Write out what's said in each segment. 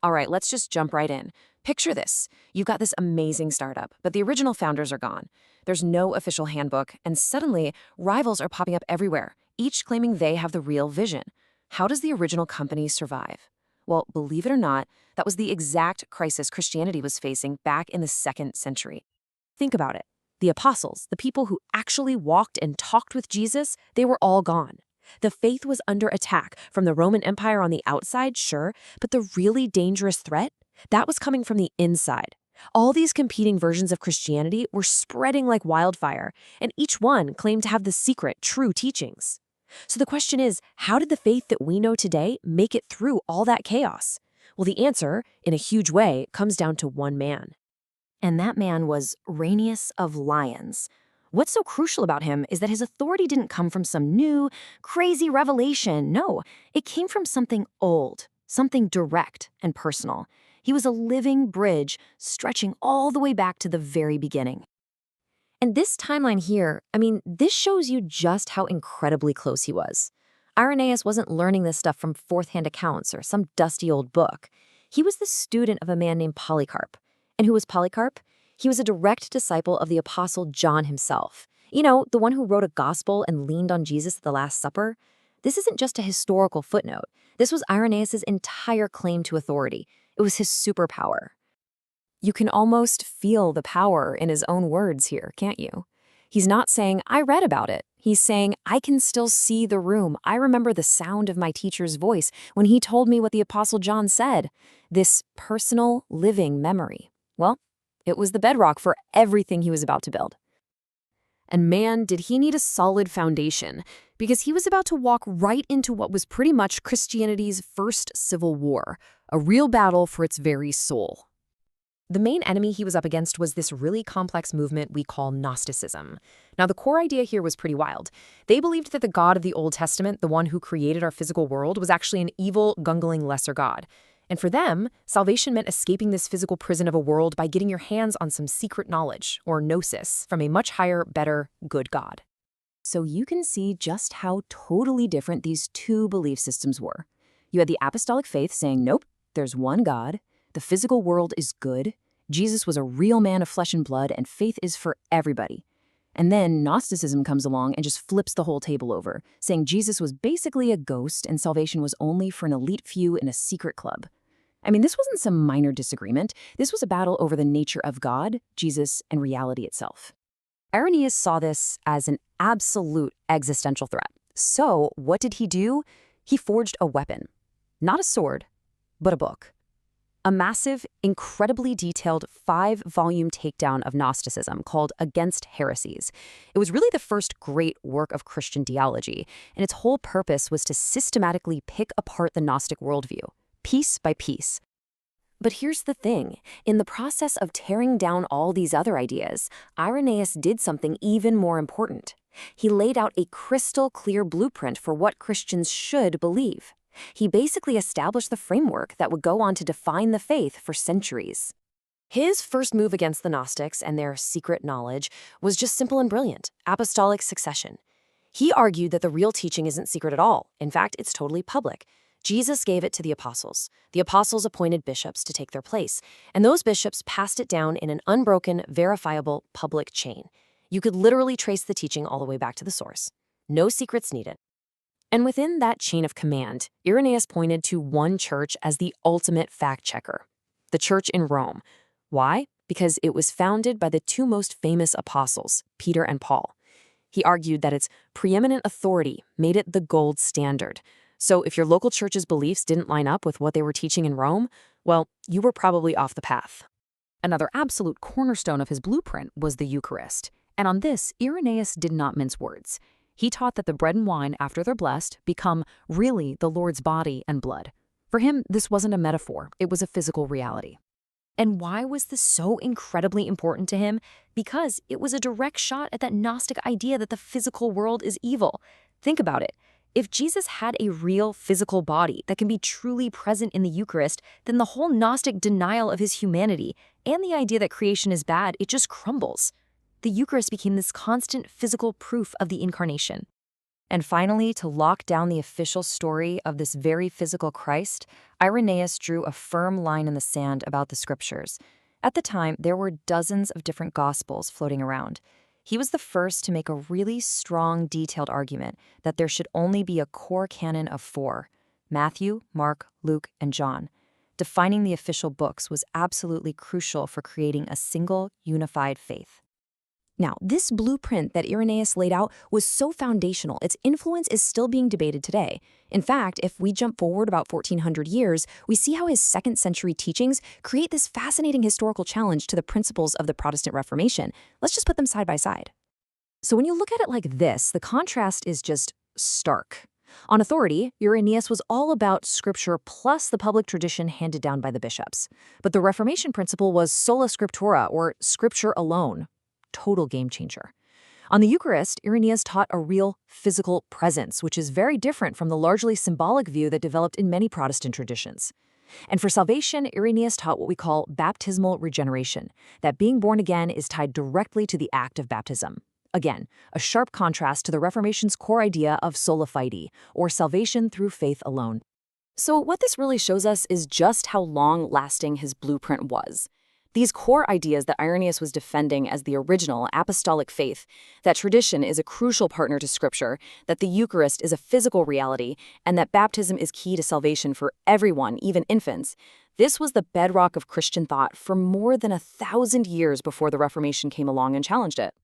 All right, let's just jump right in. Picture this. You've got this amazing startup, but the original founders are gone. There's no official handbook, and suddenly, rivals are popping up everywhere, each claiming they have the real vision. How does the original company survive? Well, believe it or not, that was the exact crisis Christianity was facing back in the 2nd century. Think about it. The apostles, the people who actually walked and talked with Jesus, they were all gone. The faith was under attack from the Roman Empire on the outside, sure, but the really dangerous threat, that was coming from the inside. All these competing versions of Christianity were spreading like wildfire, and each one claimed to have the secret, true teachings. So the question is, how did the faith that we know today make it through all that chaos? Well, the answer, in a huge way, comes down to one man. And that man was Irenaeus of Lyons. What's so crucial about him is that his authority didn't come from some new, crazy revelation. No, it came from something old, something direct and personal. He was a living bridge stretching all the way back to the very beginning. And this timeline here, this shows you just how incredibly close he was. Irenaeus wasn't learning this stuff from fourth-hand accounts or some dusty old book. He was the student of a man named Polycarp. And who was Polycarp? He was a direct disciple of the Apostle John himself. You know, the one who wrote a gospel and leaned on Jesus at the Last Supper. This isn't just a historical footnote. This was Irenaeus' entire claim to authority. It was his superpower. You can almost feel the power in his own words here, can't you? He's not saying, I read about it. He's saying, I can still see the room. I remember the sound of my teacher's voice when he told me what the Apostle John said. This personal, living memory. Well, it was the bedrock for everything he was about to build. And man, did he need a solid foundation, because he was about to walk right into what was pretty much Christianity's first civil war, a real battle for its very soul. The main enemy he was up against was this really complex movement we call Gnosticism. Now, the core idea here was pretty wild. They believed that the God of the Old Testament, the one who created our physical world, was actually an evil, gungling lesser god. And for them, salvation meant escaping this physical prison of a world by getting your hands on some secret knowledge, or gnosis, from a much higher, better, good God. So you can see just how totally different these two belief systems were. You had the apostolic faith saying, nope, there's one God, the physical world is good, Jesus was a real man of flesh and blood, and faith is for everybody. And then Gnosticism comes along and just flips the whole table over, saying Jesus was basically a ghost and salvation was only for an elite few in a secret club. This wasn't some minor disagreement. This was a battle over the nature of God, Jesus, and reality itself. Irenaeus saw this as an absolute existential threat. So what did he do? He forged a weapon. Not a sword, but a book. A massive, incredibly detailed 5-volume takedown of Gnosticism called Against Heresies. It was really the first great work of Christian theology, and its whole purpose was to systematically pick apart the Gnostic worldview, piece by piece. But here's the thing. In the process of tearing down all these other ideas, Irenaeus did something even more important. He laid out a crystal-clear blueprint for what Christians should believe. He basically established the framework that would go on to define the faith for centuries. His first move against the Gnostics and their secret knowledge was just simple and brilliant: apostolic succession. He argued that the real teaching isn't secret at all. In fact, it's totally public. Jesus gave it to the apostles. The apostles appointed bishops to take their place, and those bishops passed it down in an unbroken, verifiable public chain. You could literally trace the teaching all the way back to the source. No secrets needed. And within that chain of command, Irenaeus pointed to one church as the ultimate fact-checker: the church in Rome. Why? Because it was founded by the two most famous apostles, Peter and Paul. He argued that its preeminent authority made it the gold standard. So if your local church's beliefs didn't line up with what they were teaching in Rome, well, you were probably off the path. Another absolute cornerstone of his blueprint was the Eucharist. And on this, Irenaeus did not mince words. He taught that the bread and wine, after they're blessed, become really the Lord's body and blood. For him, this wasn't a metaphor, it was a physical reality. And why was this so incredibly important to him? Because it was a direct shot at that Gnostic idea that the physical world is evil. Think about it. If Jesus had a real physical body that can be truly present in the Eucharist, then the whole Gnostic denial of his humanity and the idea that creation is bad, it just crumbles. The Eucharist became this constant physical proof of the incarnation. And finally, to lock down the official story of this very physical Christ, Irenaeus drew a firm line in the sand about the scriptures. At the time, there were dozens of different gospels floating around. He was the first to make a really strong, detailed argument that there should only be a core canon of 4: Matthew, Mark, Luke, and John. Defining the official books was absolutely crucial for creating a single, unified faith. Now, this blueprint that Irenaeus laid out was so foundational, its influence is still being debated today. In fact, if we jump forward about 1400 years, we see how his 2nd century teachings create this fascinating historical challenge to the principles of the Protestant Reformation. Let's just put them side by side. So when you look at it like this, the contrast is just stark. On authority, Irenaeus was all about scripture plus the public tradition handed down by the bishops. But the Reformation principle was sola scriptura, or scripture alone. Total game changer. On the Eucharist, Irenaeus taught a real physical presence, which is very different from the largely symbolic view that developed in many Protestant traditions. And for salvation, Irenaeus taught what we call baptismal regeneration, that being born again is tied directly to the act of baptism. Again, a sharp contrast to the Reformation's core idea of sola fide, or salvation through faith alone. So what this really shows us is just how long-lasting his blueprint was. These core ideas that Irenaeus was defending as the original apostolic faith, that tradition is a crucial partner to Scripture, that the Eucharist is a physical reality, and that baptism is key to salvation for everyone, even infants, this was the bedrock of Christian thought for more than 1,000 years before the Reformation came along and challenged it.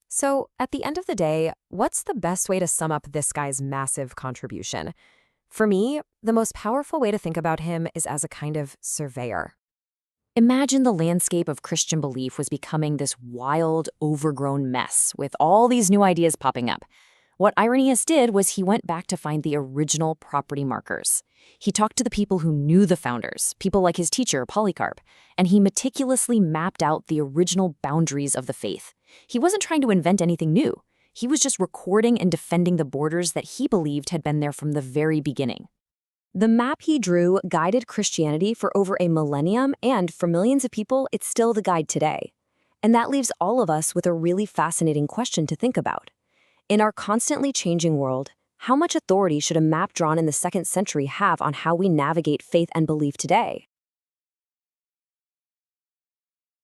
So, at the end of the day, what's the best way to sum up this guy's massive contribution? For me, the most powerful way to think about him is as a kind of surveyor. Imagine the landscape of Christian belief was becoming this wild, overgrown mess with all these new ideas popping up. What Irenaeus did was he went back to find the original property markers. He talked to the people who knew the founders, people like his teacher, Polycarp, and he meticulously mapped out the original boundaries of the faith. He wasn't trying to invent anything new. He was just recording and defending the borders that he believed had been there from the very beginning. The map he drew guided Christianity for over a millennium, and for millions of people, it's still the guide today. And that leaves all of us with a really fascinating question to think about. In our constantly changing world, how much authority should a map drawn in the 2nd century have on how we navigate faith and belief today?